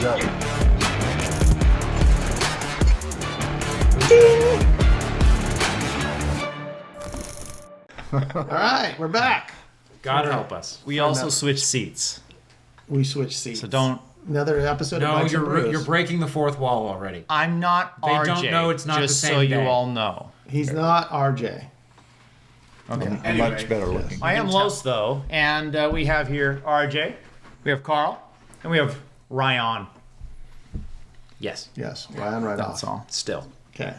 it up. All right, we're back. God help us. We also switched seats. We switched seats. So don't. Another episode of No, Bikes and Brews. you're breaking the fourth wall already. I'm not They RJ. don't know it's not just the same so you day. all know. He's not RJ. Okay. I'm much better looking. I am Los though, and we have here RJ, we have Carl, and we have Ryan. Yes. Yes, Ryan right That's off. all. Still. Okay.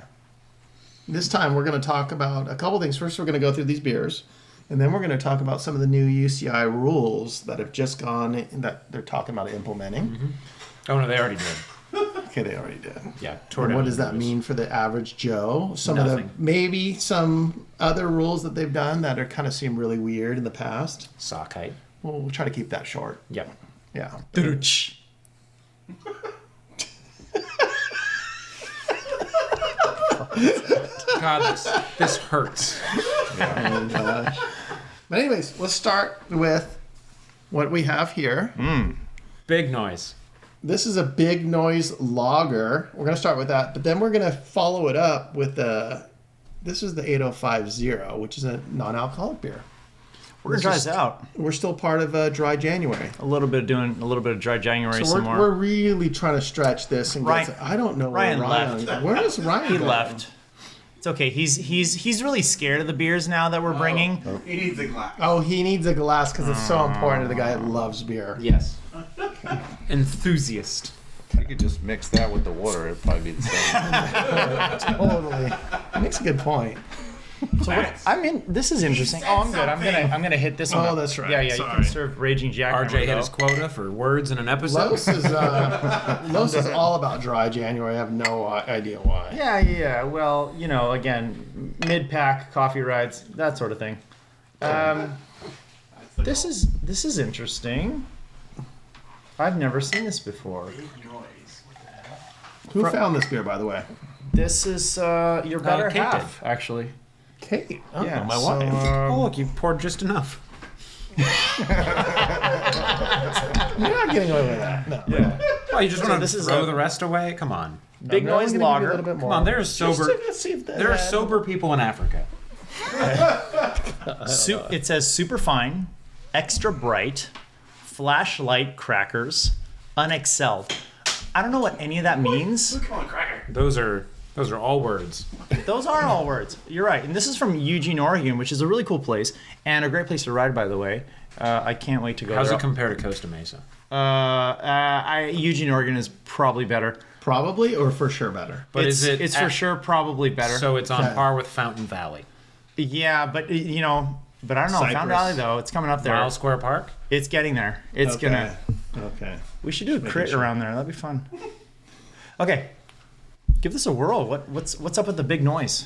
This time we're going to talk about a couple things. First, we're going to go through these beers, and then we're going to talk about some of the new UCI rules that have just gone, that they're talking about implementing. Mm-hmm. Oh, no, they already did. Okay, they already did. Yeah. And what does that mean for the average Joe? Some of Nothing. the, maybe some other rules that they've done that are kind of seem really weird in the past. Sock height. We'll try to keep that short. Yep. Yeah. God, this hurts. But anyways, let's start with what we have here. Big noise. This is a Big Noise Lager. We're going to start with that, but then we're going to follow it up with this is the 8050, which is a non-alcoholic beer. We're gonna try this out. We're still part of Dry January. A little bit of dry January. So some we're more. really trying to stretch this and Ryan- get I don't know Ryan where Ryan left. Where is Ryan He going? left. It's okay. He's really scared of the beers now that we're bringing. He needs a glass. Oh, he needs a glass because it's so important to the guy that loves beer. Yes. Enthusiast. If you could just mix that with the water, it'd probably be the same. Totally. Makes a good point. So what, I'm in. This is interesting. Oh, I'm good. I'm gonna hit this one. Oh, up. that's right. Yeah, you Sorry. can serve Raging Jack. RJ hit his quota for words in an episode. Los is all about Dry January. I have no idea why. Yeah. Well, again, mid-pack coffee rides, that sort of thing. This is interesting. I've never seen this before. Who found this beer, by the way? This is your better Kate half, actually. Kate. Oh, Yeah, my so, wife. Oh, look, you poured just enough. You're not getting away with that. No. Yeah. Well, you just want to this is throw a- the rest away? Come on. Big Now we're Noise gonna give you a Lager. little bit more. Come on, there's sober. Let's see if There are sober people in Africa. It says super fine, extra bright, flashlight crackers, unexcelled. I don't know what any of that means. Come on, cracker. Those are all words. Those are all words. You're right. And this is from Eugene, Oregon, which is a really cool place and a great place to ride, by the way. I can't wait to go How's there. it compare to Costa Mesa? Eugene, Oregon is probably better. Probably or for sure better. But it's, is it It's for at- sure probably better. So it's on Okay. par with Fountain Valley. Yeah, but but I don't know. Cypress. Fountain Valley though, it's coming up there. Mile Square Park? It's getting there. It's Okay. gonna. Okay. We should do a crit sure. around there. That'd be fun. Okay, give this a whirl. What's up with the big noise?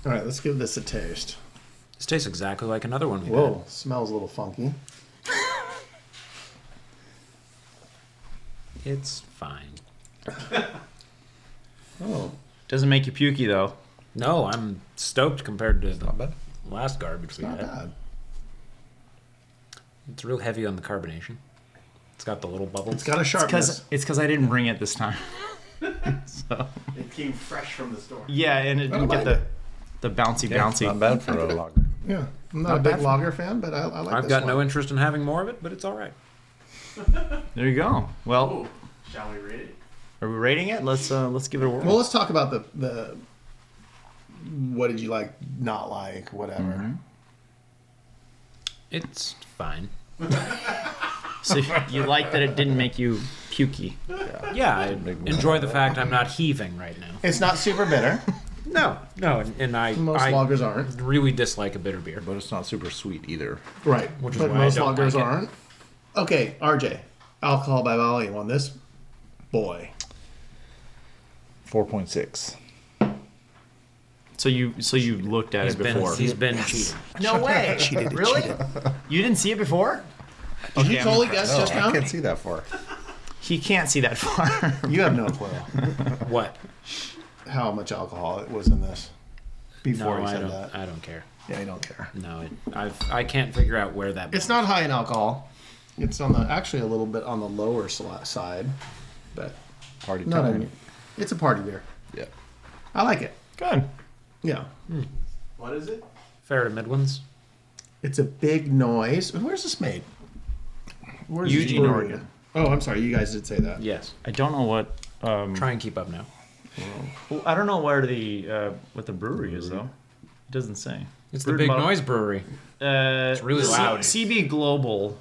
All right, let's give this a taste. This tastes exactly like another one we Whoa, smells a little funky. had. It's fine. Oh, Doesn't make you pukey though. No, I'm stoked compared to the Not bad. last garbage we not had. bad. It's real heavy on the carbonation. It's got the little bubbles. It's got a sharpness. It's because I didn't bring it this time. So It came fresh from the store. yeah, and it didn't get the bouncy Yeah, bouncy. Not bad for a lager. Yeah, I'm not Not a big bad. lager fan, but I like I've this got one. no interest in having more of it, but it's all right. There you go. Well, Ooh, shall we rate it? are we rating it? Let's give it a whirl. Well, let's talk about the what did you like, not like, whatever. Mm-hmm. It's fine. So you like that it didn't make you pukey? Yeah, I enjoy the fact I'm not heaving right now. It's not super bitter. No, and I Most lagers aren't. really dislike a bitter beer. But it's not super sweet either. Right, Which is but why I most don't lagers like it. aren't. Okay, RJ, alcohol by volume on this boy. 4.6. So you looked at it before? He's been cheating. No way. Really? You didn't see it before? Did you I'm totally impressed. guess No, just I now? can't see that far. He can't see that far. You have no clue What? how much alcohol it was in this before No, he I said don't. that. I don't care. Yeah, you don't care. No, I can't figure out where that. It's not high in alcohol. It's on the actually a little bit on the lower side, but Party No, time. no, it's a party beer. Yeah. I like it. Good. Yeah. What is it? Fair to Midlands. It's a big noise. Where's this made? Where's this Eugene, brewery? Oregon. Oh, I'm sorry. You guys did say that. Yes. I don't know what. Try and keep up now. Well, I don't know where the what the brewery is though. It doesn't say. It's the Brewed Big by- Noise Brewery. It's really loud. CB Global.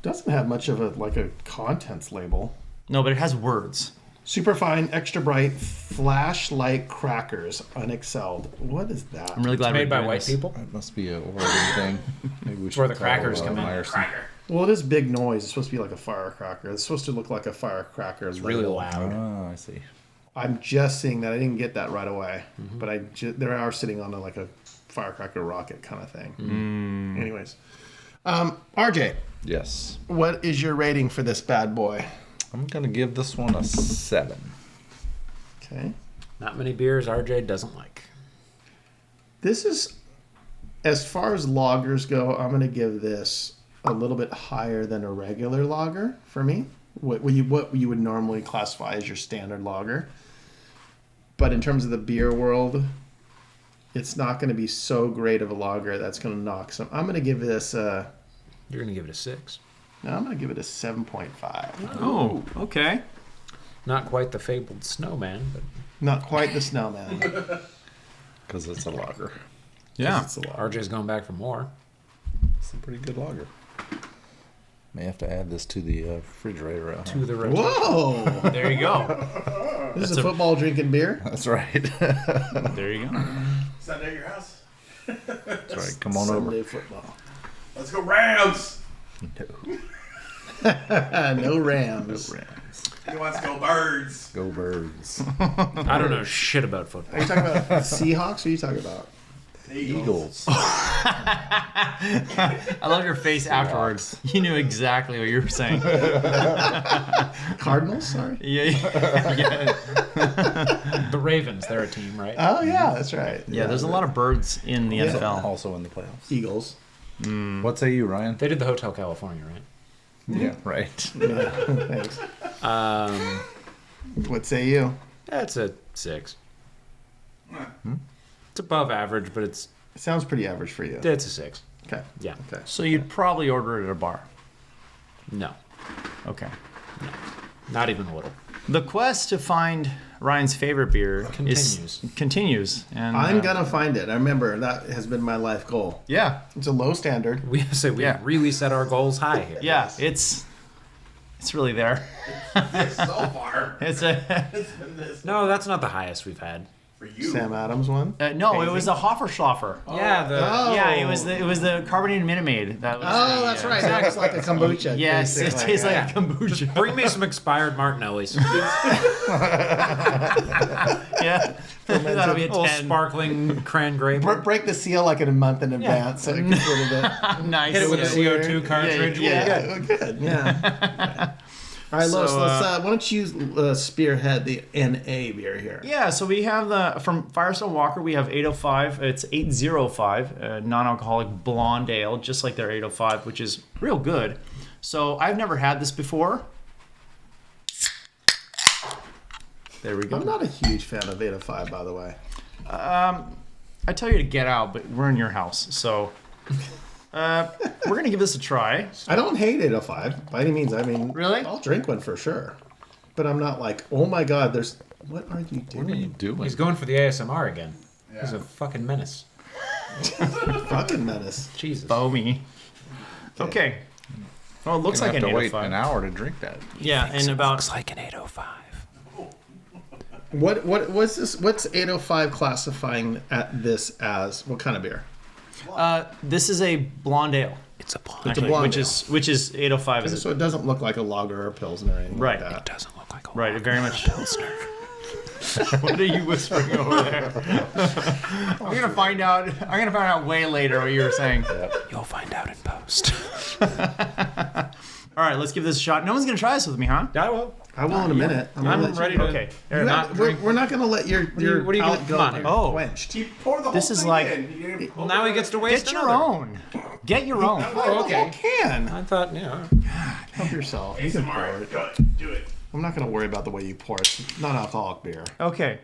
Doesn't have much of a contents label. No, but it has words. Superfine, extra bright, flashlight crackers, unexcelled. What is that? I'm really glad Made we're by doing white this. people. That must be a Oregon thing. Maybe we should where the call, crackers come in. Myerson. Well, it is big noise. It's supposed to be like a firecracker. It's supposed to look like a firecracker. It's Really loud. Oh, I see. I'm just seeing that. I didn't get that right away, but they are sitting on like a firecracker rocket kind of thing. Anyways, RJ, Yes. what is your rating for this bad boy? I'm gonna give this one a 7. Okay, Not many beers RJ doesn't like. this is as far as lagers go. I'm going to give this a little bit higher than a regular lager for me. What you would normally classify as your standard lager. But in terms of the beer world, it's not going to be so great of a lager that's going to knock some. I'm going to give this You're going to give it a 6. no, I'm going to give it a 7.5. Oh, okay. Not quite the fabled snowman, but Not quite the snowman. Because it's a lager. Yeah. It's a lager. RJ's going back for more. It's a pretty good lager. May have to add this to the refrigerator at home. To the rotation. Whoa! There you go. This is a football drinking beer. That's right. There you go. Sunday at your house? That's right. Come on Sunday over. football. Let's go Rams! No Rams. He wants to go Birds. Go Birds. I don't know shit about football. Are you talking about Seahawks? Or are you talking about Eagles. I love your face afterwards. You knew exactly what you were saying. Cardinals? Sorry. Yeah. The Ravens, they're a team, right? Oh yeah, that's right. Yeah, there's a lot of birds in the NFL. Also in the playoffs. Eagles. What say you, Ryan? They did the Hotel California, right? Yeah, right. Yeah, thanks. Um, What say you? that's a 6. It's above average, but it's It sounds pretty average for you. a 6. Okay. Yeah. Okay. So you'd probably order it at a bar. No, Okay. not even a little. The quest to find Ryan's favorite beer continues. And I'm gonna find it. I remember that has been my life goal. Yeah. It's a low standard. We really set our goals high here. Yeah, it's really there. So far. It's a It's been this No, that's not the highest we've had. for you. Sam Adams one. no, it was a Hofferschlaffer. Yeah, the Oh. Yeah, it was the carbonated Minute Maid. That was Oh, the, that's right. That was like a kombucha. Yes, it basically. tastes like Yeah. a kombucha. bring me some expired Martinelli's. Yeah, that'll be a Little 10. sparkling cran grape. Break the seal like a month in advance so it gets rid of it. Nice. Hit it with a Yeah. CO2 cartridge. Yeah. We're good. Good. Yeah. All right, Lois. So, Why don't you spearhead the NA beer here? Yeah, so we have from Firestone Walker, we have 805. It's 805, non-alcoholic blonde ale, just like their 805, which is real good. So I've never had this before. There we go. I'm not a huge fan of 805, by the way. I tell you to get out, but we're in your house, so we're gonna give this a try. I don't hate 805 by any means. I mean, Really? I'll drink one for sure. But I'm not like, oh my god, there's. What are you What are you doing? doing? He's going for the ASMR again. He's a fucking menace. Fucking menace. Jesus. Foamy. Okay. Well, it looks Gonna like have an to wait 805. an hour to drink that. Yeah, and about Looks like an 805. What's this? What's 805 classifying at this as? What kind of beer? this is a blonde ale. It's a blonde. It's a Actually, blonde which is 805 is So it doesn't look like a lager or a pilsner or anything Right. like that. Doesn't look like a right, it very much What are you whispering over there? I'm gonna find out way later what you were saying. You'll find out in post. All right, let's give this a shot. No one's gonna try this with me, huh? I will. I will in a minute. I'm gonna let ready you- to. Okay. You not have- drink. we're not going to let your what are you palate gonna- go come on. Oh. quenched. He poured the whole This is thing like- in. You didn't Well, now he gets to waste Get your another. own. Get your own. Oh, okay. You can. I thought, yeah. Help yourself. You can pour ASMR. it. Go ahead. Do it. I'm not going to worry about the way you pour it. It's non-alcoholic beer. Okay.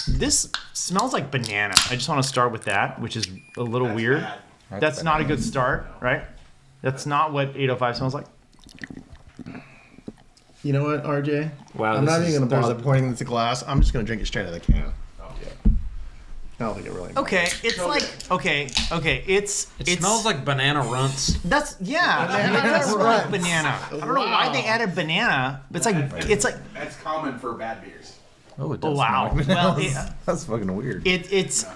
This smells like banana. I just want to start with that, which is a little weird. bad. That's not a good start, right? That's not what 805 smells like. You know what, RJ? Wow, I'm this not is- even going to there's bother pouring into glass. I'm just going to drink it straight out of the can. I don't think it really. Okay, it's like okay. It's It smells like banana runts. That's yeah. Banana It does smell like runs. banana. I don't know why they added banana. But it's like That's common for bad beers. Oh, it does. wow. smell like Well, bananas. That's fucking weird. it's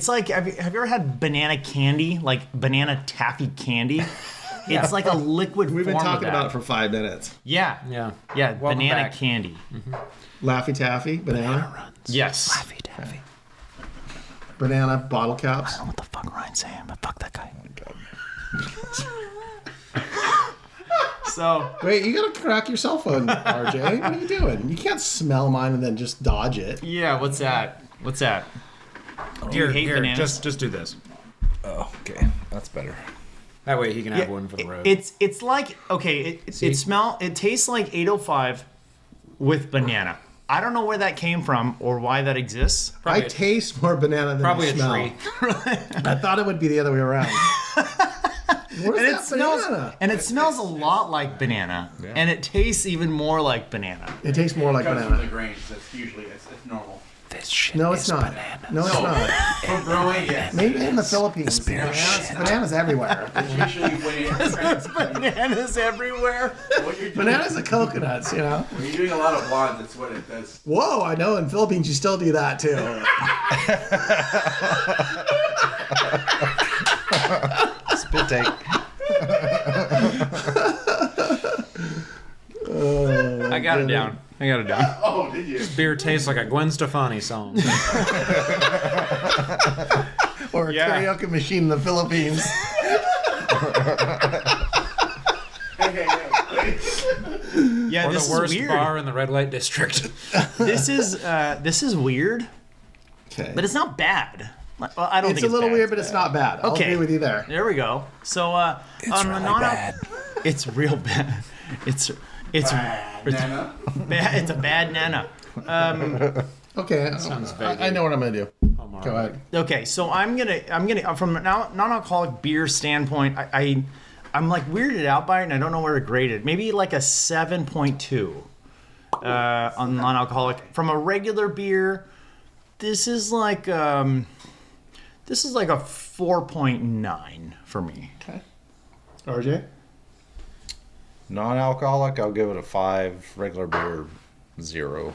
like have you ever had banana candy, like banana taffy candy? It's like a liquid. We've been form of talking that. about it for 5 minutes. Yeah, Yeah. yeah. Welcome Banana back. candy. Laffy Taffy, banana, Yes. banana bottle caps. What the fuck Ryan's saying, but fuck that guy. So Wait, you gotta crack your cell phone, RJ. What are you doing? You can't smell mine and then just dodge it. yeah, what's that? What's that? Here, hate here, bananas? just do this. Oh, okay. That's better. That way he can have one for the road. It's like okay, it tastes like 805 with banana. I don't know where that came from or why that exists. I taste more banana than Probably I a smell. tree. I thought it would be the other way around. Where's And that banana? it smells a lot like banana, and it tastes even more like banana. It tastes more like It comes from the banana. grains. That's usually it's normal. This shit No, it's not. No, it's not. From growing, yes. Maybe in the Philippines. Bananas everywhere. It's usually when Bananas everywhere. when you're doing, Bananas and coconuts, you know. when you're doing a lot of blondes, that's what it does. Whoa, I know in Philippines you still do that too. Spit take. I got it down. I got it down. Oh, did you? Beer tastes like a Gwen Stefani song. Or a Yeah. karaoke machine in the Philippines. Yeah, Or this the is worst weird. bar in the red light district. This is weird, Okay. but it's not bad. Well, I don't It's think a little bad. weird, but it's not bad. I'll Okay. agree with you there. There we go. So on the really non bad. it's real bad. It's Nana. bad. It's a bad nana. Okay, sounds I vaguely- know what I'm gonna do. Hallmark. Go ahead. Okay, so I'm gonna from a non-alcoholic beer standpoint, I'm like weirded out by it, and I don't know where to grade it. Maybe like a 7.2 on non-alcoholic. From a regular beer, this is like a 4.9 for me. Okay. RJ? Non-alcoholic, I'll give it a 5. Regular beer, 0.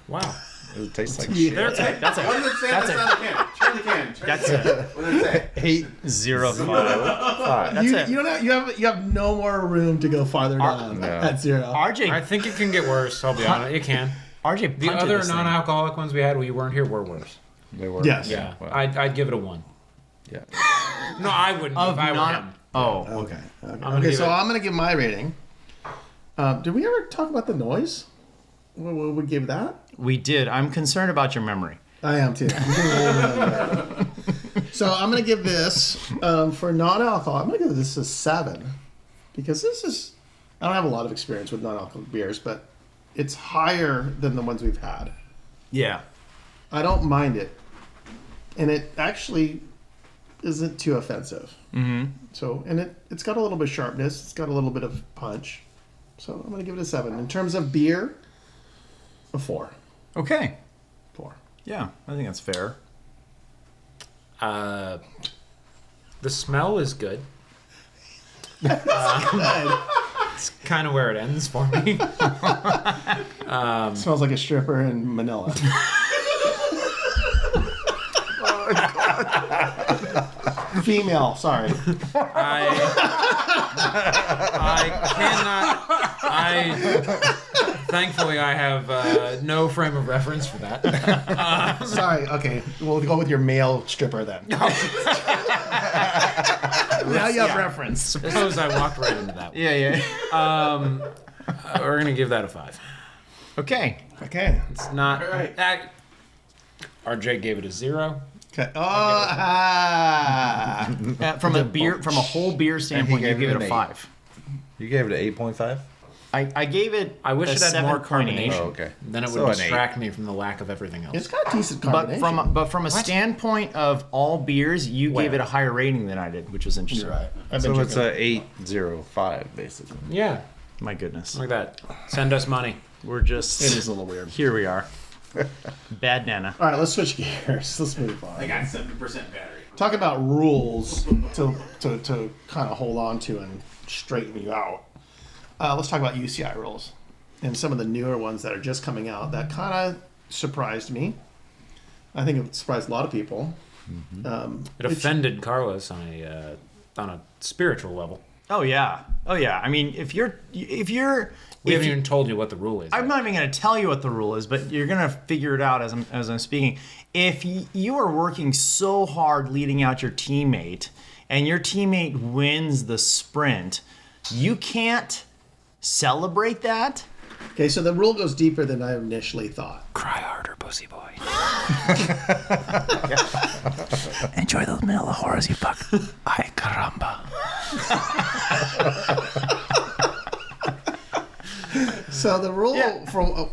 Wow. It tastes like There- shit. That's What a does it say That's on the can? Turn the can. Turn that's the can. a What does it say? 8.05. 5. That's You, it. you don't have, you have no more room to go farther down no. at 0. RJ I think it can get worse. I'll be honest. It can. RJ The punted other this thing. non-alcoholic ones we had when you weren't here were worse. They were. Yes. Yeah. Well, I'd give it a 1. yeah. No, I wouldn't of if I were non. him. Oh, Okay. gonna Okay, give so it- I'm gonna give my rating. Did we ever talk about the noise? What we give that? we did. I'm concerned about your memory. I am too. So I'm gonna give this for non-alcohol. I'm gonna give this a 7 because this is. I don't have a lot of experience with non-alcoholic beers, but it's higher than the ones we've had. Yeah. I don't mind it, and it actually isn't too offensive. Mm-hmm. So, and it's got a little bit of sharpness. It's got a little bit of punch. So I'm gonna give it a 7. In terms of beer, a 4. Okay. 4. Yeah, I think that's fair. The smell is good. It's kind of where it ends for me. Smells like a stripper in Manila. Female, sorry. Thankfully, I have no frame of reference for that. Sorry, okay. We'll go with your male stripper then. Now you have reference. Suppose I walked right into that one. Yeah. We're going to give that a 5. Okay. Okay. It's not... All right. RJ gave it a 0. Okay. Oh, From a whole beer standpoint, you gave give it it a an 5. You gave it an 8.5? I gave it. I wish a it had more 7.8. carbonation. Oh, okay. Then it So would an 8. distract me from the lack of everything else. It's got decent But carbonation. from a standpoint of all beers, you gave it a higher rating than I did, which was interesting. You're right. I've So been it's drinking- a 8.05 basically. Yeah, My goodness, like that. Send us money. we're just. It is a little weird. Here we are. Bad Nana. All right, let's switch gears. Let's move on. I got 70% battery. Talk about rules to kind of hold on to and straighten you out. Let's talk about UCI rules and some of the newer ones that are just coming out that kind of surprised me. I think it surprised a lot of people. It offended Carlos on a spiritual level. Oh yeah. I mean, if you're. We haven't even told you what the rule is. I'm not even going to tell you what the rule is, but you're going to figure it out as I'm speaking. If you are working so hard leading out your teammate, and your teammate wins the sprint, you can't celebrate that. Okay, so the rule goes deeper than I initially thought. Cry harder, pussy boy. Enjoy those vanilla horrors, you fuck. Ay caramba. So the rule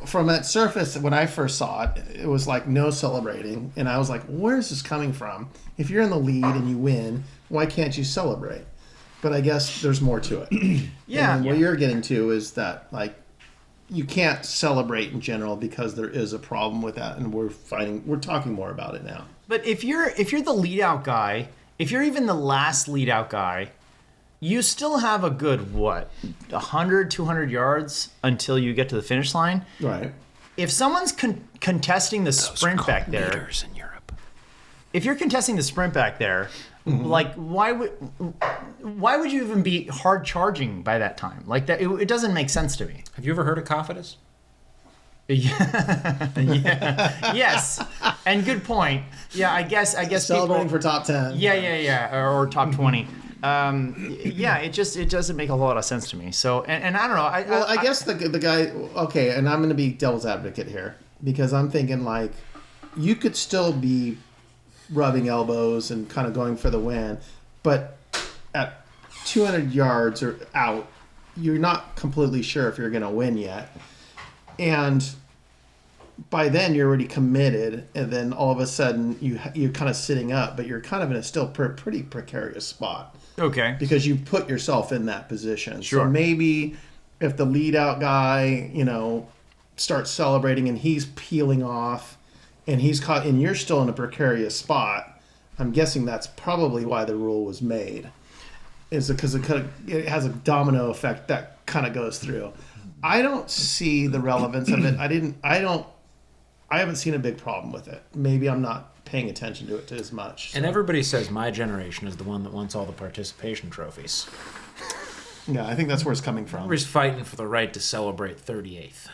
from at surface when I first saw it, it was like no celebrating, and I was like, where is this coming from? If you're in the lead and you win, why can't you celebrate? But I guess there's more to it. Yeah. And what you're getting to is that like you can't celebrate in general because there is a problem with that, and we're talking more about it now. But if you're the lead out guy, if you're even the last lead out guy, you still have a good 100, 200 yards until you get to the finish line. Right. If someone's contesting the sprint back there, Leaders in Europe. if you're contesting the sprint back there, like why would you even be hard charging by that time? Like that, it doesn't make sense to me. Have you ever heard of Cofidus? Yeah. Yes. And good point. Yeah, I guess Celebrating people, for top 10. Yeah, or top 20. Yeah, it doesn't make a lot of sense to me. So, and I don't know. Well, I guess the guy. Okay, and I'm going to be devil's advocate here because I'm thinking like you could still be rubbing elbows and kind of going for the win, but at 200 yards or out, you're not completely sure if you're going to win yet, and by then you're already committed, and then all of a sudden you're kind of sitting up, but you're kind of in a still pretty precarious spot. Okay. Because you put yourself in that position. Sure. So maybe if the lead out guy, starts celebrating and he's peeling off and he's caught and you're still in a precarious spot, I'm guessing that's probably why the rule was made. Is because it has a domino effect that kind of goes through. I don't see the relevance of it. I haven't seen a big problem with it. Maybe I'm not paying attention to it as much. And everybody says my generation is the one that wants all the participation trophies. Yeah, I think that's where it's coming from. Everybody's fighting for the right to celebrate 38th.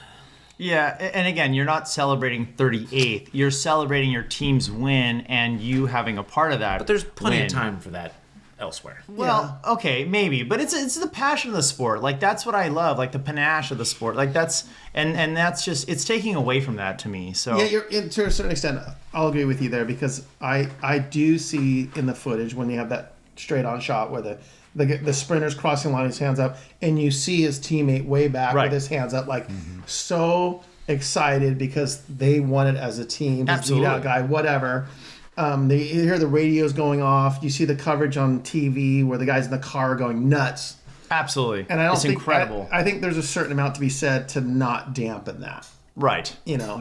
Yeah, and again, you're not celebrating 38th. You're celebrating your team's win and you having a part of that. But there's plenty win. of time for that elsewhere. Well, okay, maybe, but it's the passion of the sport. Like that's what I love, like the panache of the sport. Like that's and that's just it's taking away from that to me. So Yeah, to a certain extent, I'll agree with you there because I do see in the footage when you have that straight on shot where the sprinter's crossing the line, his hands up, and you see his teammate way back Right. with his hands up, like so excited because they won it as a team. His Absolutely. lead out guy, whatever. You hear the radios going off. You see the coverage on TV where the guys in the car are going nuts. absolutely, And I don't it's think incredible. I think there's a certain amount to be said to not dampen that. Right.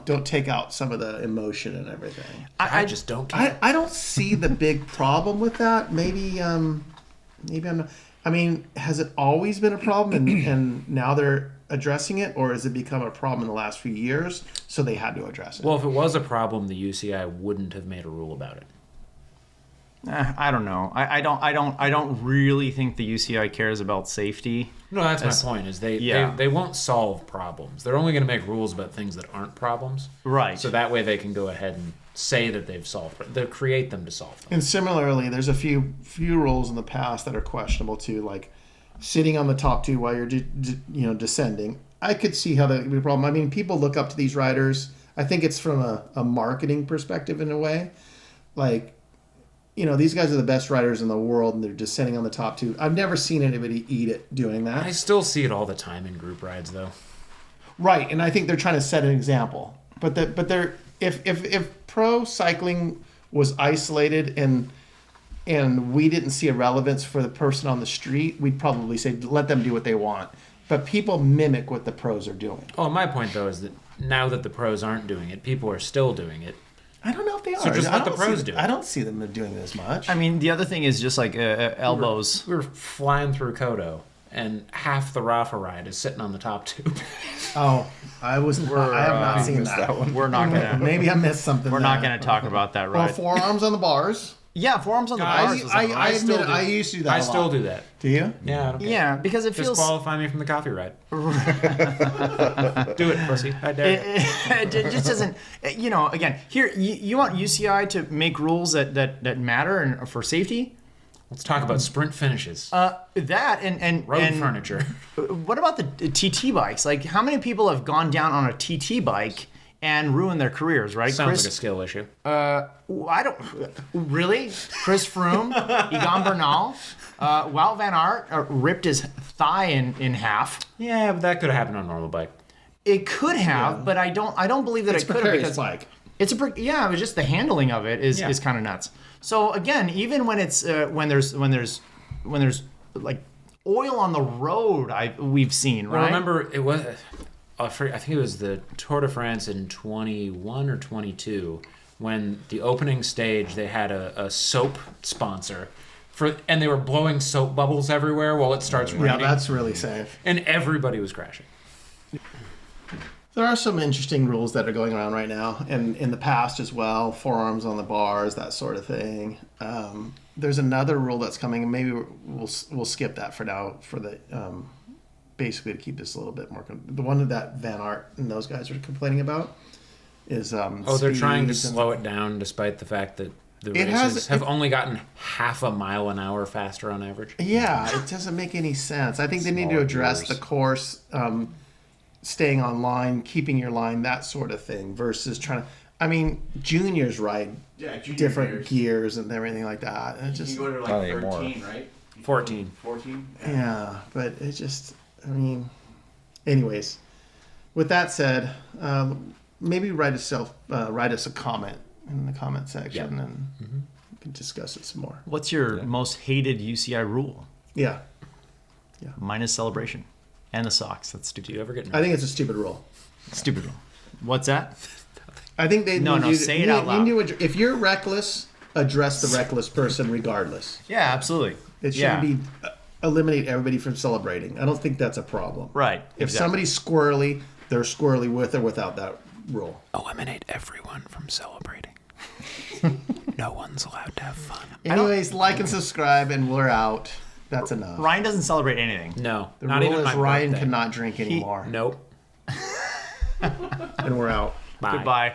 Don't take out some of the emotion and everything. I just don't care. I don't see the big problem with that. Maybe I'm not. I mean, has it always been a problem and now they're addressing it, or has it become a problem in the last few years? So they had to address it. Well, if it was a problem, the UCI wouldn't have made a rule about it. I don't know. I don't really think the UCI cares about safety. No, that's my point. Is they won't solve problems. They're only going to make rules about things that aren't problems. Right. So that way they can go ahead and say that they've solved it. They'll create them to solve them. And similarly, there's a few rules in the past that are questionable too, like sitting on the top two while you're descending. I could see how that would be a problem. I mean, people look up to these riders. I think it's from a marketing perspective in a way. Like, these guys are the best riders in the world, and they're just sitting on the top two. I've never seen anybody eat it doing that. I still see it all the time in group rides, though. Right, and I think they're trying to set an example. But they're if pro cycling was isolated and we didn't see a relevance for the person on the street, we'd probably say let them do what they want. But people mimic what the pros are doing. Oh, my point though is that now that the pros aren't doing it, people are still doing it. I don't know if they are. So just let the pros do it. I don't see them doing it as much. I mean, the other thing is just like elbows. We were flying through Kodo, and half the Rafa ride is sitting on the top tube. Oh, I have not seen that one. We're not gonna. Maybe I missed something. We're not gonna talk about that Well, ride. forearms on the bars. Yeah, forearms on the Guys, bars. I admit I used to do that. I still do that. Do you? Yeah, I don't care. Yeah, because it feels. Disqualify me from the coffee ride. Do it, pussy. I dare you. It just doesn't. Again, here you want UCI to make rules that matter and for safety. Let's talk about sprint finishes. That and Road furniture. What about the TT bikes? Like, how many people have gone down on a TT bike and ruined their careers? Right, Sounds Chris? like a skill issue. I don't really. Chris Froome, Egan Bernal, Wout van Aert ripped his thigh in half. Yeah, but that could have happened on a normal bike. It could have, but I don't believe that It's it could have precarious because bike. it's it was just the handling of it is kind of nuts. So again, even when it's when there's like oil on the road, we've seen, right? Well, remember it was. I think it was the Tour de France in 21 or 22 when the opening stage they had a soap sponsor and they were blowing soap bubbles everywhere while it starts raining. Yeah, that's really safe. And everybody was crashing. There are some interesting rules that are going around right now, and in the past as well. Forearms on the bars, that sort of thing. There's another rule that's coming, and maybe we'll skip that for now. For the basically to keep this a little bit more. The one that Van Aert and those guys are complaining about is they're trying to slow it down, despite the fact that the races have only gotten half a mile an hour faster on average. Yeah, it doesn't make any sense. I think they need to address the course. Staying on line, keeping your line, that sort of thing, versus trying to. I mean, juniors ride different gears and everything like that. And it just You go to like 13, right? 14. 14? yeah, but it just. I mean, anyways. With that said, maybe write us a comment in the comment section, and we can discuss it some more. What's your most hated UCI rule? Yeah, Minus celebration and the socks. That's stupid. Do you ever get I think it's a stupid rule. Stupid rule. What's that? I think they say it out loud. If you're reckless, address the reckless person regardless. Yeah, absolutely. It shouldn't be eliminate everybody from celebrating. I don't think that's a problem. Right. If somebody's squirrely, they're squirrely with or without that rule. eliminate everyone from celebrating. No one's allowed to have fun. Anyways, like and subscribe, and we're out. That's enough. Ryan doesn't celebrate anything. No, The not rule even is my Ryan birthday. cannot drink anymore. Nope. And we're out. Bye. Goodbye.